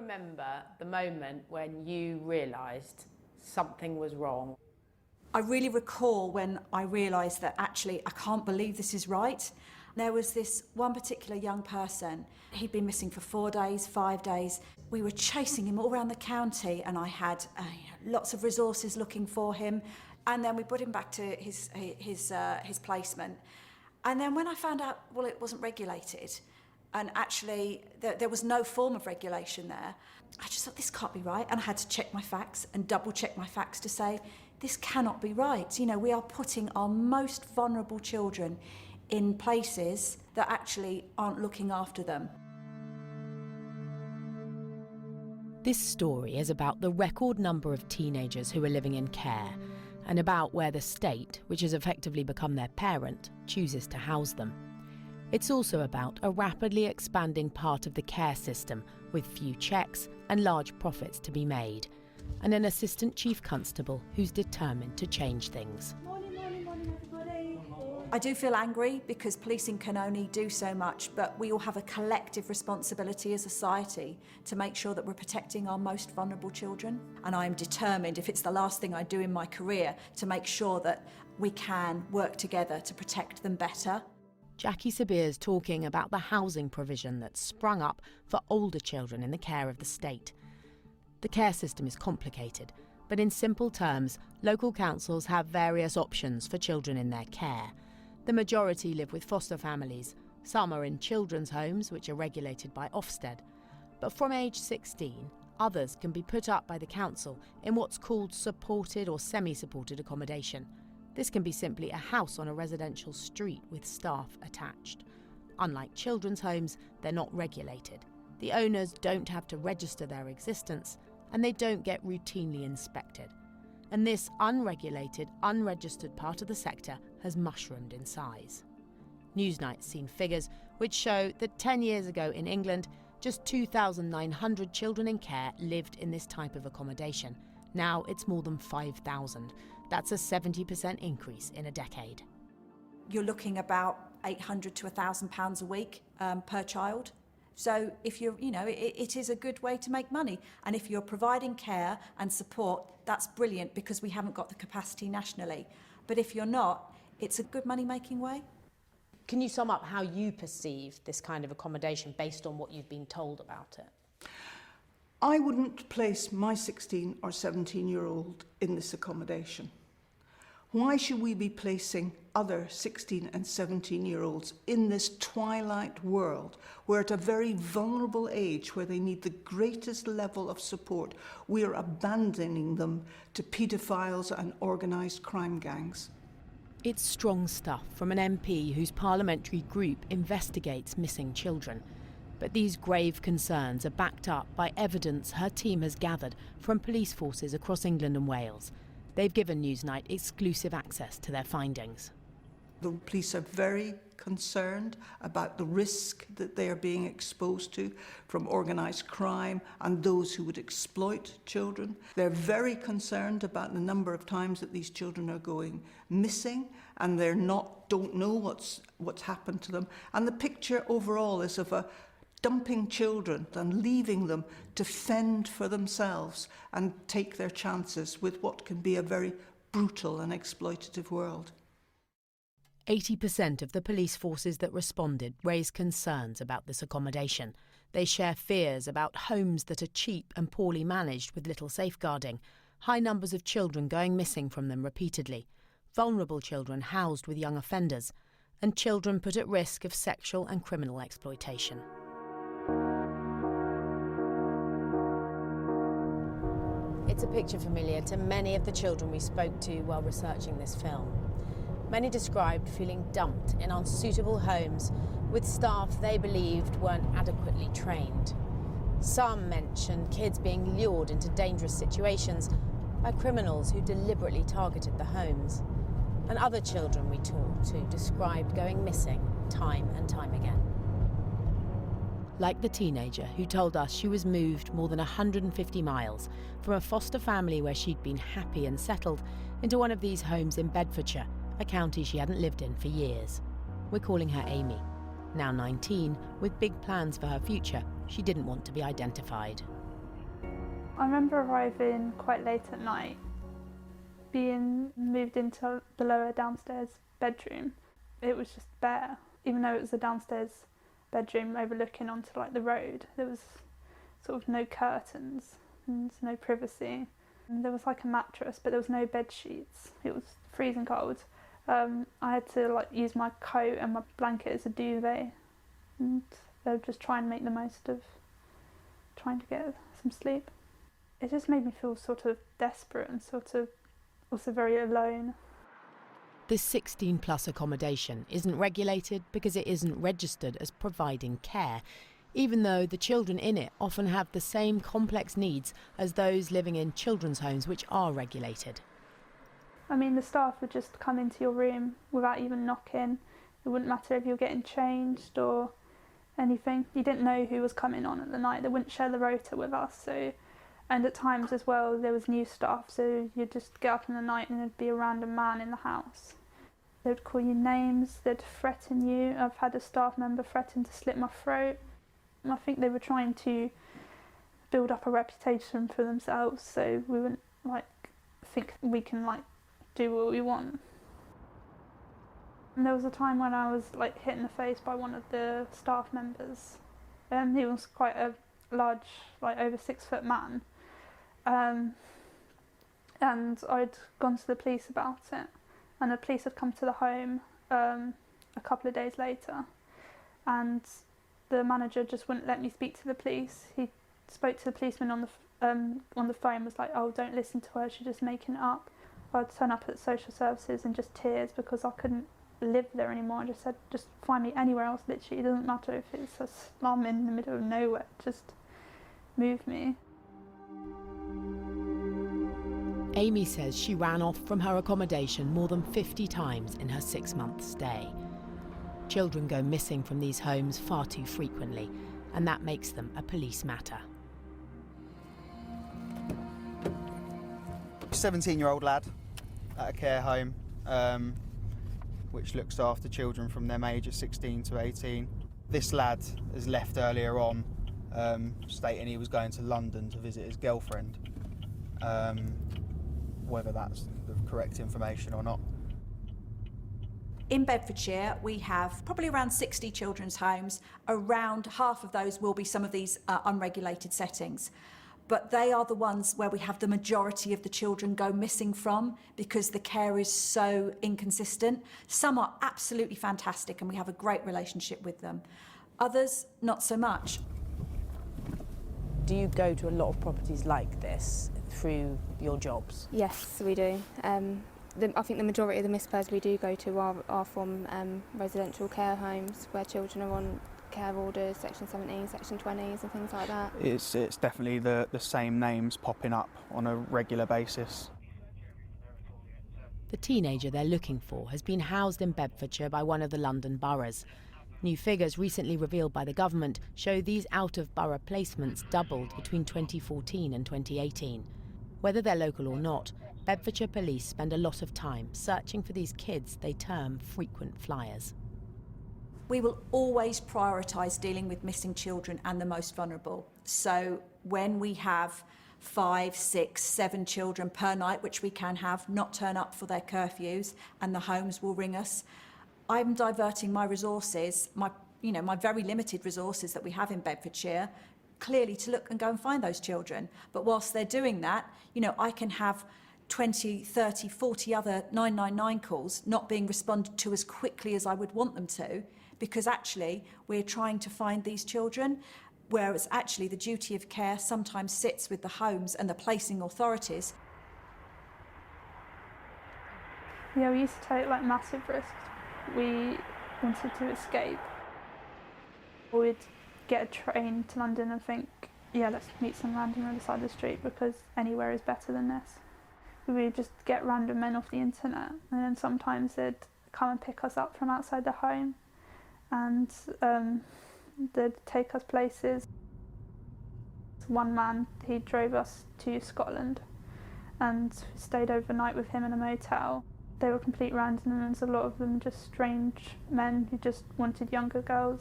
remember the moment when you realised something was wrong? I really recall when I realised that actually I can't believe this is right. There was this one particular young person. He'd been missing for 4 days, 5 days. We were chasing him all around the county, and I had lots of resources looking for him. And then we put him back to his placement. And then when I found out, well, it wasn't regulated, and actually there was no form of regulation there, I just thought, this can't be right. And I had to check my facts and double check my facts to say, this cannot be right. You know, we are putting our most vulnerable children in places that actually aren't looking after them. This story is about the record number of teenagers who are living in care, and about where the state, which has effectively become their parent, chooses to house them. It's also about a rapidly expanding part of the care system with few checks and large profits to be made, and an assistant chief constable who's determined to change things. Morning, everybody. I do feel angry because policing can only do so much, but we all have a collective responsibility as a society to make sure that we're protecting our most vulnerable children. And I am determined, if it's the last thing I do in my career, to make sure that we can work together to protect them better. Jackie Sabir's talking about the housing provision that's sprung up for older children in the care of the state. The care system is complicated, but in simple terms, local councils have various options for children in their care. The majority live with foster families. Some are in children's homes, which are regulated by Ofsted. But from age 16, others can be put up by the council in what's called supported or semi-supported accommodation. This can be simply a house on a residential street with staff attached. Unlike children's homes, they're not regulated. The owners don't have to register their existence, and they don't get routinely inspected. And this unregulated, unregistered part of the sector has mushroomed in size. Newsnight's seen figures which show that 10 years ago in England, just 2,900 children in care lived in this type of accommodation. Now it's more than 5,000. That's a 70% increase in a decade. You're looking about £800 to £1,000 a week per child. So if you're, it is a good way to make money. And if you're providing care and support, that's brilliant because we haven't got the capacity nationally. But if you're not, it's a good money-making way. Can you sum up how you perceive this kind of accommodation based on what you've been told about it? I wouldn't place my 16 or 17-year-old in this accommodation. Why should we be placing other 16 and 17-year-olds in this twilight world where at a very vulnerable age, where they need the greatest level of support, we are abandoning them to paedophiles and organised crime gangs? It's strong stuff from an MP whose parliamentary group investigates missing children. But these grave concerns are backed up by evidence her team has gathered from police forces across England and Wales. They've given Newsnight exclusive access to their findings. The police are very concerned about the risk that they are being exposed to from organised crime and those who would exploit children. They're very concerned about the number of times that these children are going missing and don't know what's happened to them. And the picture overall is of a dumping children and leaving them to fend for themselves and take their chances with what can be a very brutal and exploitative world. 80% of the police forces that responded raised concerns about this accommodation. They share fears about homes that are cheap and poorly managed with little safeguarding, high numbers of children going missing from them repeatedly, vulnerable children housed with young offenders, and children put at risk of sexual and criminal exploitation. It's a picture familiar to many of the children we spoke to while researching this film. Many described feeling dumped in unsuitable homes with staff they believed weren't adequately trained. Some mentioned kids being lured into dangerous situations by criminals who deliberately targeted the homes. And other children we talked to described going missing time and time again. Like the teenager who told us she was moved more than 150 miles from a foster family where she'd been happy and settled into one of these homes in Bedfordshire, a county she hadn't lived in for years. We're calling her Amy. Now 19, with big plans for her future, she didn't want to be identified. I remember arriving quite late at night, being moved into the lower downstairs bedroom. It was just bare. Even though it was a downstairs bedroom overlooking onto like the road, there was sort of no curtains and no privacy. And there was like a mattress, but there was no bed sheets. It was freezing cold. I had to like use my coat and my blanket as a duvet, and just try and make the most of trying to get some sleep. It just made me feel sort of desperate and sort of also very alone. This 16-plus accommodation isn't regulated because it isn't registered as providing care, even though the children in it often have the same complex needs as those living in children's homes which are regulated. I mean, the staff would just come into your room without even knocking. It wouldn't matter if you were getting changed or anything. You didn't know who was coming on at the night. They wouldn't share the rota with us. And at times as well, there was new staff, so you'd just get up in the night and there'd be a random man in the house. They'd call you names, they'd threaten you. I've had a staff member threaten to slit my throat. I think they were trying to build up a reputation for themselves, so we wouldn't think we can do what we want. And there was a time when I was hit in the face by one of the staff members. He was quite a large, over 6 foot man. And I'd gone to the police about it, and the police had come to the home a couple of days later, and the manager just wouldn't let me speak to the police. He spoke to the policeman on the phone, was like, "Oh, don't listen to her, she's just making it up." I'd turn up at social services in just tears because I couldn't live there anymore. I just said, just find me anywhere else, literally. It doesn't matter if it's a slum in the middle of nowhere, just move me. Amy says she ran off from her accommodation more than 50 times in her 6-month stay. Children go missing from these homes far too frequently, and that makes them a police matter. 17-year-old lad at a care home which looks after children from them ages 16 to 18. This lad has left earlier on stating he was going to London to visit his girlfriend. Whether that's the correct information or not. In Bedfordshire, we have probably around 60 children's homes. Around half of those will be some of these unregulated settings. But they are the ones where we have the majority of the children go missing from because the care is so inconsistent. Some are absolutely fantastic and we have a great relationship with them. Others, not so much. Do you go to a lot of properties like this through your jobs? Yes, we do. I think the majority of the MISPERs we do go to are from residential care homes where children are on care orders, Section 17, Section 20s and things like that. It's definitely the same names popping up on a regular basis. The teenager they're looking for has been housed in Bedfordshire by one of the London boroughs. New figures recently revealed by the government show these out-of-borough placements doubled between 2014 and 2018. Whether they're local or not, Bedfordshire police spend a lot of time searching for these kids they term frequent flyers. We will always prioritise dealing with missing children and the most vulnerable. So when we have 5, 6, 7 children per night, which we can have, not turn up for their curfews, and the homes will ring us, I'm diverting my resources, my very limited resources that we have in Bedfordshire, clearly to look and go and find those children. But whilst they're doing that, I can have 20, 30, 40 other 999 calls not being responded to as quickly as I would want them to, because actually we're trying to find these children, whereas actually the duty of care sometimes sits with the homes and the placing authorities. Yeah, we used to take massive risks. We wanted to escape. We'd get a train to London and think, yeah, let's meet some random on the side of the street because anywhere is better than this. We'd just get random men off the internet, and then sometimes they'd come and pick us up from outside the home, and they'd take us places. One man, he drove us to Scotland and stayed overnight with him in a motel. They were complete randomers, a lot of them just strange men who just wanted younger girls,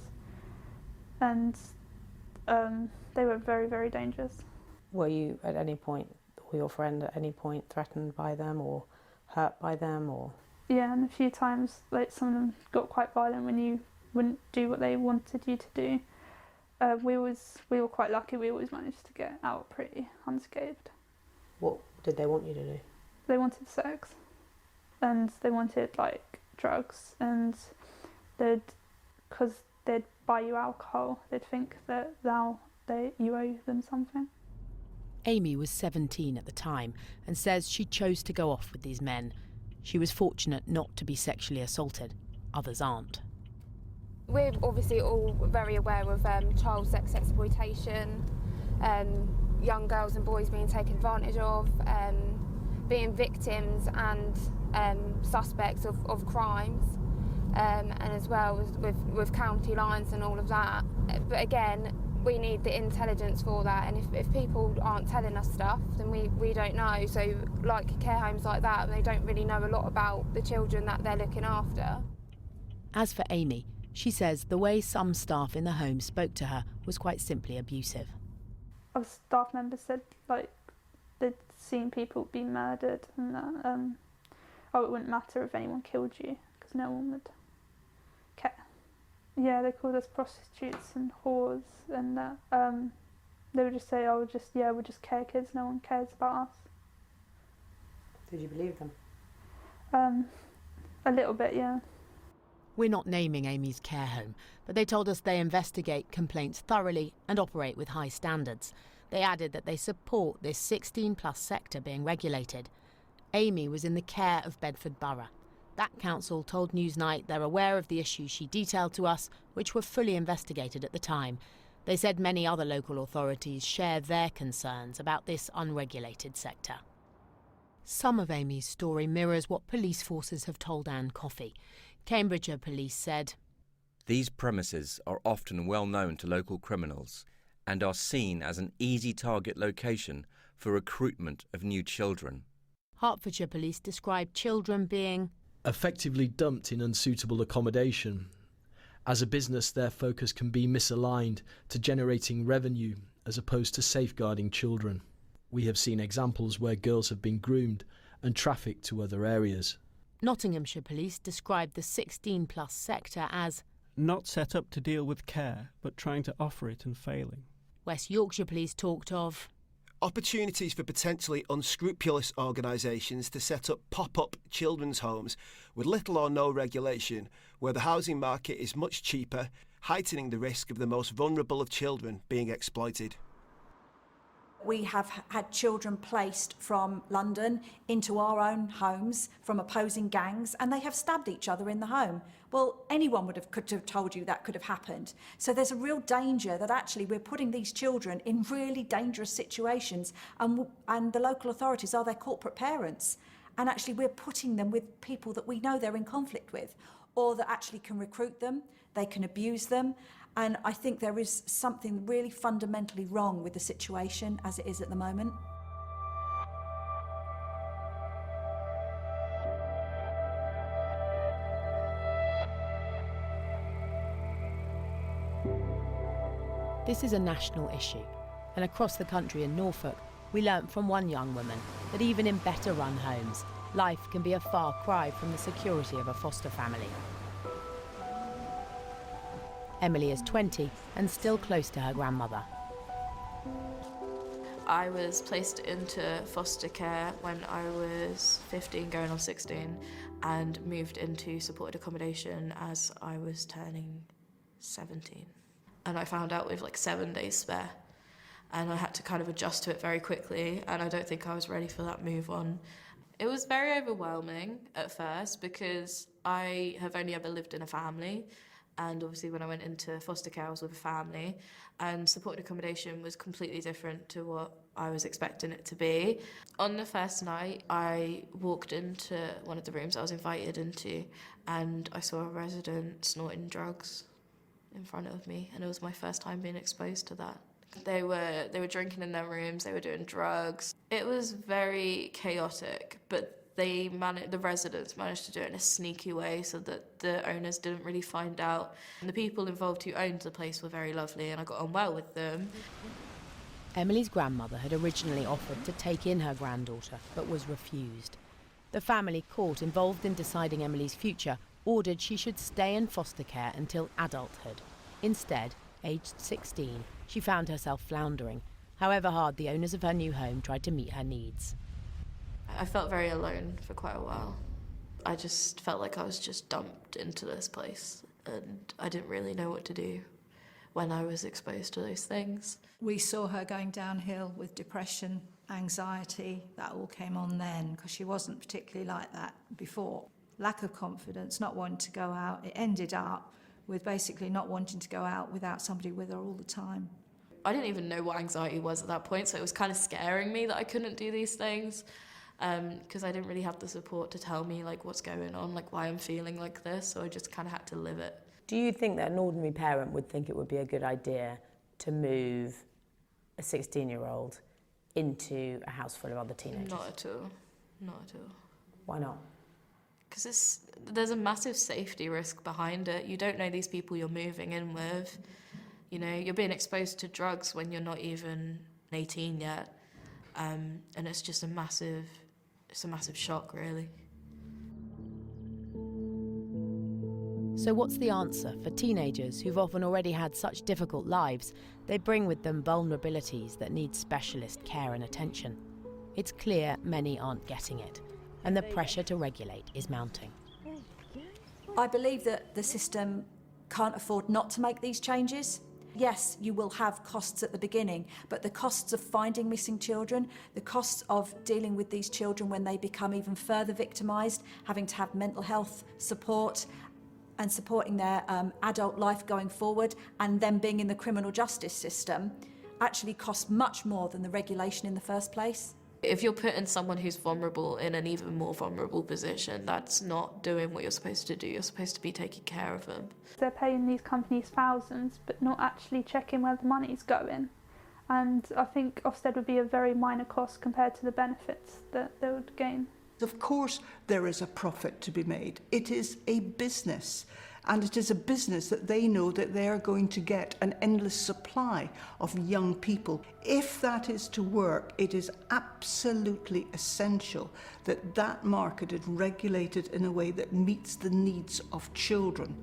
and they were very, very dangerous. Were you at any point, or your friend at any point, threatened by them or hurt by them, or? Yeah, and a few times, like, some of them got quite violent when you wouldn't do what they wanted you to do. We were quite lucky. We always managed to get out pretty unscathed. What did they want you to do? They wanted sex, and they wanted, like, drugs, and because they'd buy you alcohol, they'd think that you owe them something. Amy was 17 at the time and says she chose to go off with these men. She was fortunate not to be sexually assaulted. Others aren't. We're obviously all very aware of child sex exploitation, young girls and boys being taken advantage of, being victims and suspects of crimes, and as well with county lines and all of that. But again, we need the intelligence for that, and if people aren't telling us stuff, then we don't know. So like care homes like that, they don't really know a lot about the children that they're looking after. As for Amy, she says the way some staff in the home spoke to her was quite simply abusive. Our staff members said, like, they'd seen people be murdered, and that it wouldn't matter if anyone killed you because no one would care. Yeah, they called us prostitutes and whores, and that they would just say, we're just care kids, no one cares about us. Did you believe them? A little bit, yeah. We're not naming Amy's care home, but they told us they investigate complaints thoroughly and operate with high standards. They added that they support this 16-plus sector being regulated. Amy was in the care of Bedford Borough. That council told Newsnight they're aware of the issues she detailed to us, which were fully investigated at the time. They said many other local authorities share their concerns about this unregulated sector. Some of Amy's story mirrors what police forces have told Anne Coffey. Cambridgeshire Police said, "These premises are often well known to local criminals and are seen as an easy target location for recruitment of new children." Hertfordshire Police described children being effectively dumped in unsuitable accommodation. As a business, their focus can be misaligned to generating revenue as opposed to safeguarding children. We have seen examples where girls have been groomed and trafficked to other areas. Nottinghamshire Police described the 16-plus sector as not set up to deal with care, but trying to offer it and failing. West Yorkshire Police talked of opportunities for potentially unscrupulous organisations to set up pop-up children's homes with little or no regulation, where the housing market is much cheaper, heightening the risk of the most vulnerable of children being exploited. We have had children placed from London into our own homes from opposing gangs, and they have stabbed each other in the home. Well, anyone could have told you that could have happened. So there's a real danger that actually we're putting these children in really dangerous situations, and the local authorities are their corporate parents. And actually we're putting them with people that we know they're in conflict with, or that actually can recruit them, they can abuse them. And I think there is something really fundamentally wrong with the situation as it is at the moment. this is a national issue. And across the country in Norfolk, we learnt from one young woman that even in better run homes, life can be a far cry from the security of a foster family. Emily is 20 and still close to her grandmother. I was placed into foster care when I was 15 going on 16 and moved into supported accommodation as I was turning 17. And I found out with like 7 days spare and I had to kind of adjust to it very quickly, and I don't think I was ready for that move on. It was very overwhelming at first because I have only ever lived in a family. And obviously when I went into foster care, I was with a family, and supported accommodation was completely different to what I was expecting it to be. On the first night, I walked into one of the rooms I was invited into, and I saw a resident snorting drugs in front of me, and it was my first time being exposed to that. They were drinking in their rooms, they were doing drugs. It was very chaotic, but the residents managed to do it in a sneaky way so that the owners didn't really find out. And the people involved who owned the place were very lovely, and I got on well with them. Emily's grandmother had originally offered to take in her granddaughter, but was refused. The family court involved in deciding Emily's future ordered she should stay in foster care until adulthood. Instead, aged 16, she found herself floundering, however hard the owners of her new home tried to meet her needs. I felt very alone for quite a while. I just felt like I was just dumped into this place, and I didn't really know what to do when I was exposed to those things. We saw her going downhill with depression, anxiety. That all came on then, because she wasn't particularly like that before. Lack of confidence, not wanting to go out. It ended up with basically not wanting to go out without somebody with her all the time. I didn't even know what anxiety was at that point, so it was kind of scaring me that I couldn't do these things, because I didn't really have the support to tell me like what's going on, like why I'm feeling like this, so I just kind of had to live it. Do you think that an ordinary parent would think it would be a good idea to move a 16-year-old into a house full of other teenagers? Not at all. Not at all. Why not? Because there's a massive safety risk behind it. You don't know these people you're moving in with. You know, you're being exposed to drugs when you're not even 18 yet. And it's just a massive shock, really. So what's the answer for teenagers who've often already had such difficult lives? They bring with them vulnerabilities that need specialist care and attention. It's clear many aren't getting it, and the pressure to regulate is mounting. I believe that the system can't afford not to make these changes. Yes, you will have costs at the beginning, but the costs of finding missing children, the costs of dealing with these children when they become even further victimised, having to have mental health support and supporting their adult life going forward, and them being in the criminal justice system, actually cost much more than the regulation in the first place. If you're putting someone who's vulnerable in an even more vulnerable position, that's not doing what you're supposed to do. You're supposed to be taking care of them. They're paying these companies thousands, but not actually checking where the money's going. And I think Ofsted would be a very minor cost compared to the benefits that they would gain. Of course, there is a profit to be made. It is a business, and it is a business that they know that they are going to get an endless supply of young people. If that is to work, it is absolutely essential that that market is regulated in a way that meets the needs of children.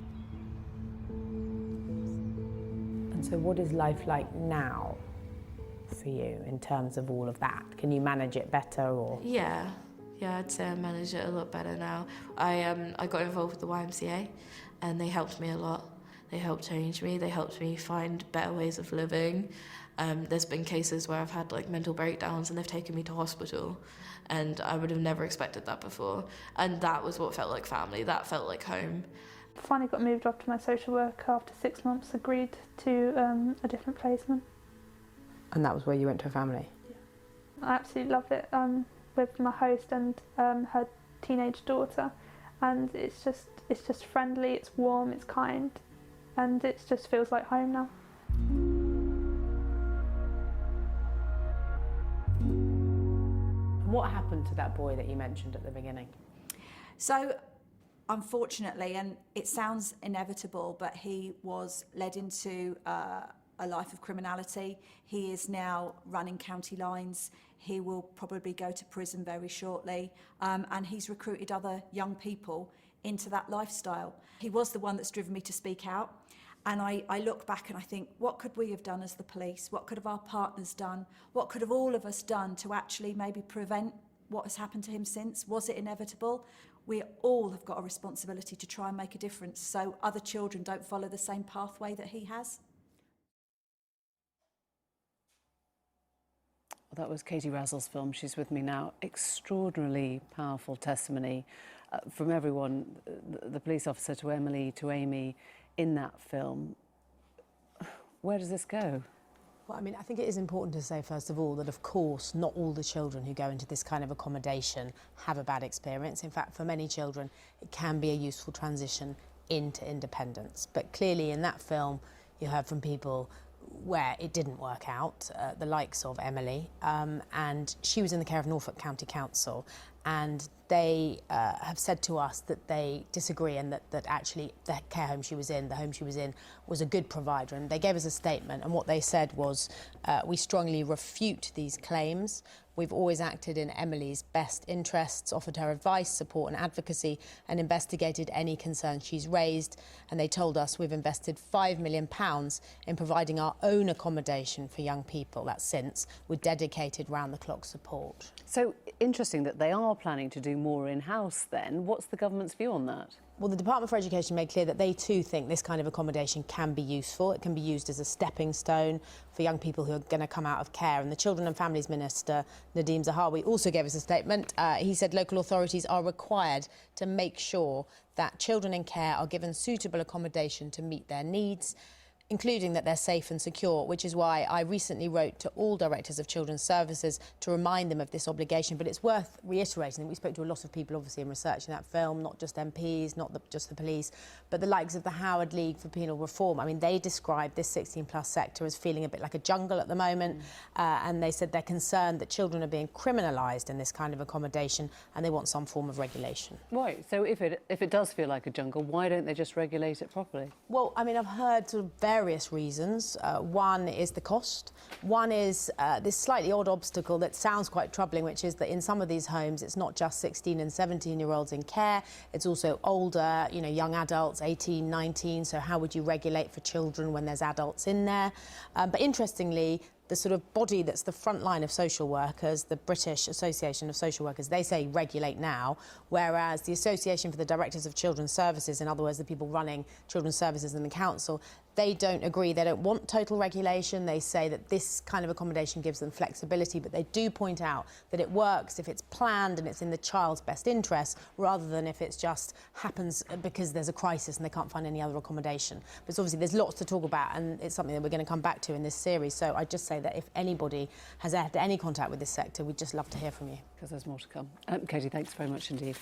And so what is life like now for you in terms of all of that? Can you manage it better or? Yeah, I'd say I manage it a lot better now. I got involved with the YMCA, and they helped me a lot. They helped change me. They helped me find better ways of living. There's been cases where I've had like mental breakdowns, and they've taken me to hospital, and I would have never expected that before. And that was what felt like family. That felt like home. Finally got moved off to my social worker after 6 months, agreed to a different placement. And that was where you went to a family? Yeah. I absolutely loved it. With my host and her teenage daughter, and it's just friendly, it's warm, it's kind, and it just feels like home now. What happened to that boy that you mentioned at the beginning? So, unfortunately, and it sounds inevitable, but he was led into a life of criminality. He is now running county lines. He will probably go to prison very shortly, and he's recruited other young people into that lifestyle. He was the one that's driven me to speak out, and I look back and I think, what could we have done as the police? What could have our partners done? What could have all of us done to actually maybe prevent what has happened to him since? Was it inevitable? We all have got a responsibility to try and make a difference so other children don't follow the same pathway that he has. That was Katie Razzle's film. She's with me now. Extraordinarily powerful testimony from everyone, the police officer to Emily, to Amy, in that film. Where does this go? Well, I mean, I think it is important to say, first of all, that of course not all the children who go into this kind of accommodation have a bad experience. In fact, for many children, it can be a useful transition into independence. But clearly in that film, you heard from people where it didn't work out, the likes of Emily, and she was in the care of Norfolk County Council, and they have said to us that they disagree and that actually the care home she was in, the home she was in, was a good provider. And they gave us a statement, and what they said was, we strongly refute these claims. We've always acted in Emily's best interests, offered her advice, support and advocacy, and investigated any concerns she's raised. And they told us we've invested £5 million in providing our own accommodation for young people, that's since, with dedicated round-the-clock support. So interesting that they are planning to do more in-house then. What's the government's view on that? Well, the Department for Education made clear that they too think this kind of accommodation can be useful. It can be used as a stepping stone for young people who are going to come out of care. And the Children and Families Minister, Nadeem Zahawi, also gave us a statement. He said local authorities are required to make sure that children in care are given suitable accommodation to meet their needs, including that they're safe and secure, which is why I recently wrote to all directors of children's services to remind them of this obligation. But it's worth reiterating that we spoke to a lot of people, obviously, in researching that film, not just MPs, not just the police, but the likes of the Howard League for Penal Reform. I mean, they described this 16-plus sector as feeling a bit like a jungle at the moment, and they said they're concerned that children are being criminalised in this kind of accommodation, and they want some form of regulation. Right, so if it does feel like a jungle, why don't they just regulate it properly? Well, I mean, I've heard sort of various reasons. One is the cost. One is this slightly odd obstacle that sounds quite troubling, which is that in some of these homes, it's not just 16 and 17-year-olds in care, it's also older, you know, young adults, 18, 19, so how would you regulate for children when there's adults in there? But interestingly, the sort of body that's the front line of social workers, the British Association of Social Workers, they say regulate now, whereas the Association for the Directors of Children's Services, in other words, the people running children's services in the council, they don't agree. They don't want total regulation. They say that this kind of accommodation gives them flexibility, but they do point out that it works if it's planned and it's in the child's best interest, rather than if it just happens because there's a crisis and they can't find any other accommodation. But obviously there's lots to talk about, and it's something that we're going to come back to in this series. So I just say that if anybody has had any contact with this sector, we'd just love to hear from you. Because there's more to come. Katie, thanks very much indeed.